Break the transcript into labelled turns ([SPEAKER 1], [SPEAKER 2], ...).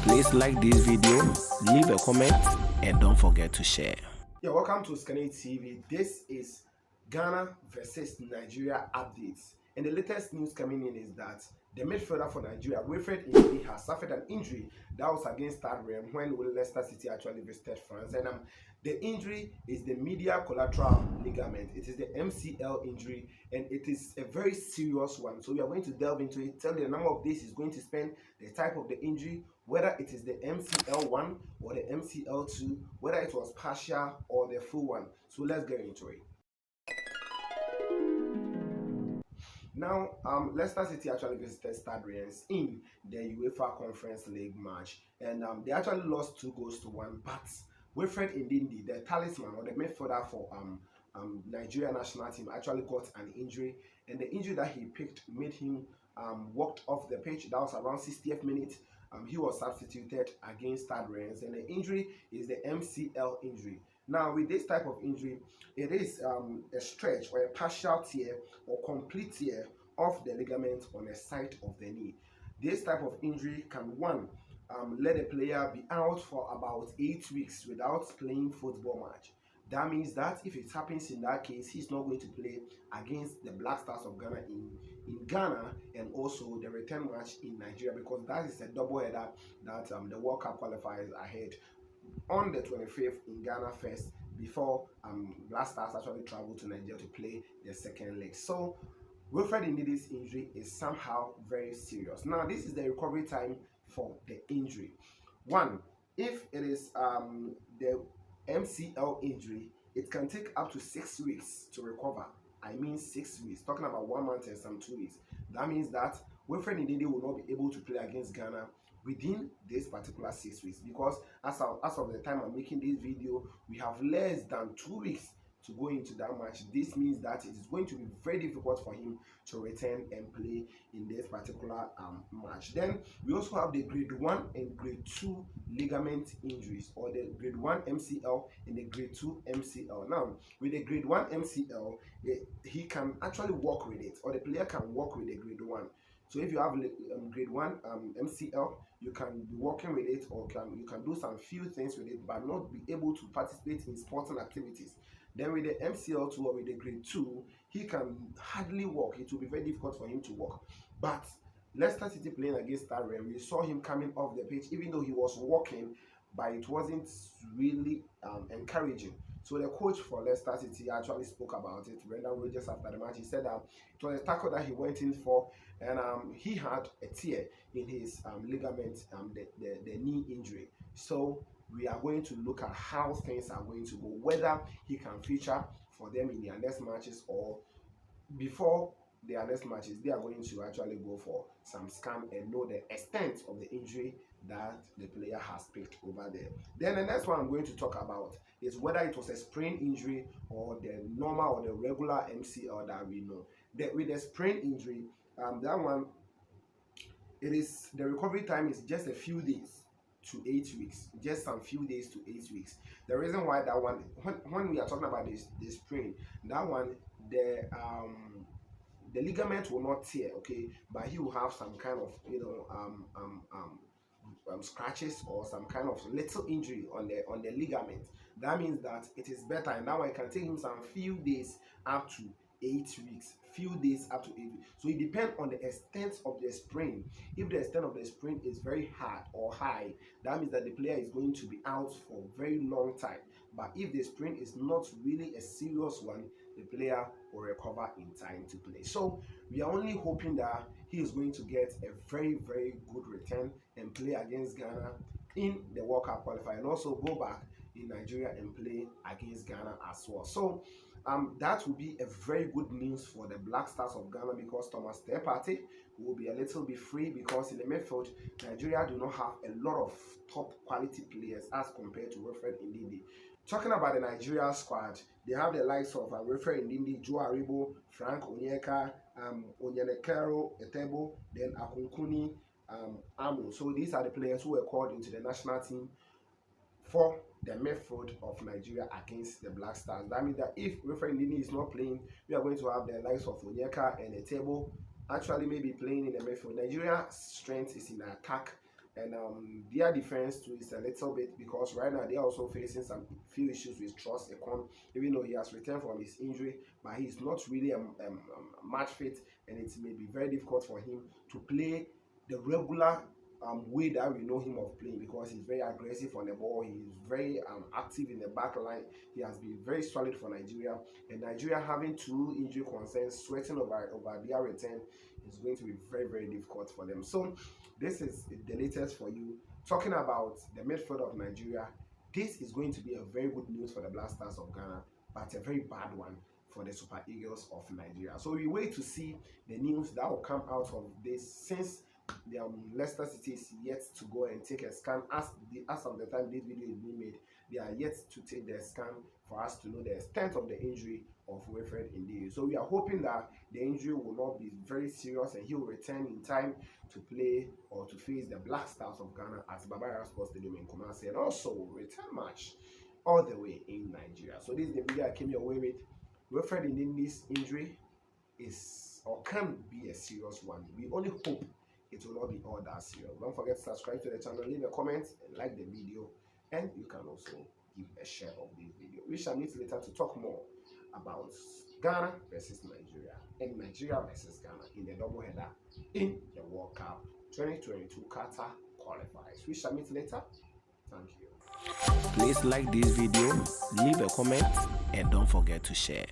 [SPEAKER 1] Please like this video, leave a comment, and don't forget to share.
[SPEAKER 2] Yeah, welcome to Sprain TV. This is Ghana versus Nigeria updates. And the latest news coming in is that the midfielder for Nigeria, Wilfred Ndidi, has suffered an injury that was against Sprain when Leicester City actually visited France. And the injury is the medial collateral ligament. It is the MCL injury, and it is a very serious one. So we are going to delve into it, tell you the number of days he's going to spend, the type of the injury, whether it is the MCL1 or the MCL2, whether it was partial or the full one. So let's get into it. Now, Leicester City actually visited Sprain in the UEFA Conference League match, and they actually lost 2-1. But Wilfred Ndidi, the talisman or the midfielder for Nigeria national team, actually got an injury, and the injury that he picked made him walked off the pitch. That was around 60th minute. He was substituted against Sprain, and the injury is the MCL injury. Now, with this type of injury, it is a stretch or a partial tear or complete tear of the ligament on the side of the knee. This type of injury can let a player be out for about 8 weeks without playing football match. That means that if it happens in that case, he's not going to play against the Blackstars of Ghana in Ghana, and also the return match in Nigeria, because that is a double header that the World Cup qualifiers ahead on the 25th in Ghana first, before Blackstars actually travel to Nigeria to play the second leg. So Wilfred Ndidi's injury is somehow very serious. Now, this is the recovery time for the injury. One, if it is the MCL injury, it can take up to 6 weeks to recover. I mean 6 weeks, talking about 1 month and some 2 weeks. That means that Wilfred Ndidi will not be able to play against Ghana within this particular 6 weeks, because as of the time I'm making this video, we have less than 2 weeks to go into that match. This means that it is going to be very difficult for him to return and play in this particular match. Then we also have the grade 1 and grade 2 ligament injuries, or the grade 1 MCL and the grade 2 MCL. Now, with the grade 1 MCL, he can actually walk with it, or the player can walk with the grade 1. So if you have grade 1 MCL, you can be working with it, or you can do some few things with it, but not be able to participate in sporting activities. Then with the MCL2 or with the grade 2, he can hardly walk. It will be very difficult for him to walk. But Leicester City playing against Sprain, we saw him coming off the pitch, even though he was walking, but it wasn't really encouraging. So the coach for Leicester City actually spoke about it, Brendan Rodgers, after the match. He said that it was a tackle that he went in for, and he had a tear in his ligament, the knee injury. So we are going to look at how things are going to go, whether he can feature for them in their next matches, or before their next matches, they are going to actually go for some scan and know the extent of the injury that the player has picked over there. Then the next one I'm going to talk about is whether it was a sprain injury or the normal or the regular MCL that we know. With the sprain injury, that one, it is the recovery time is just a few days to 8 weeks, just some few days to 8 weeks. The reason why that one, when we are talking about this sprain, that one, the ligament will not tear, okay, but he will have some kind of scratches or some kind of little injury on the ligament. That means that it is better, and now I can take him some few days up to 8 weeks, few days up to 8 weeks. So it depends on the extent of the sprain. If the extent of the sprain is very hard or high, that means that the player is going to be out for a very long time. But if the sprain is not really a serious one, the player will recover in time to play. So we are only hoping that he is going to get a very, very good return and play against Ghana in the World Cup qualifier, and also go back in Nigeria and play against Ghana as well. So that will be a very good news for the Blackstars of Ghana, because Thomas Partey will be a little bit free, because in the midfield, Nigeria do not have a lot of top quality players as compared to Wilfred Ndidi. Talking about the Nigeria squad, they have the likes of Wilfred Ndidi, Joe Aribo, Frank Onyeka, Onyenekero Etebo, then Akunkuni, Amu. So these are the players who were called into the national team for the midfield of Nigeria against the Blackstars. That means that if Wilfred Ndidi is not playing, we are going to have the likes of Onyeka and Etebo actually maybe playing in the midfield. Nigeria's strength is in attack, And their defense too is a little bit, because right now they are also facing some few issues with Trust Ekong, even though he has returned from his injury, but he's not really a match fit, and it may be very difficult for him to play the regular way that we know him of playing, because he's very aggressive on the ball. He's very active in the back line. He has been very solid for Nigeria, and Nigeria having two injury concerns sweating over their return is going to be very, very difficult for them. So this is the latest for you, talking about the midfield of Nigeria. This is going to be a very good news for the Blackstars of Ghana, but a very bad one for the Super Eagles of Nigeria. So we wait to see the news that will come out of this, since the Leicester City is yet to go and take a scan. As of the time this video is being made, they are yet to take the scan for us to know the extent of the injury of Wilfred Ndidi. So we are hoping that the injury will not be very serious and he will return in time to play or to face the Blackstars of Ghana at Baba Sports Stadium in Kumasi, and also return match all the way in Nigeria. So this is the video I came your way with. Wilfred Ndidi's injury is or can be a serious one. We only hope it will not be all that serious. Don't forget to subscribe to the channel, leave a comment, and like the video, and you can also give a share of this video. We shall meet later to talk more about Ghana versus Nigeria and Nigeria versus Ghana in the double header in the World Cup 2022 Qatar qualifiers. We shall meet later. Thank you.
[SPEAKER 1] Please like this video, leave a comment, and don't forget to share.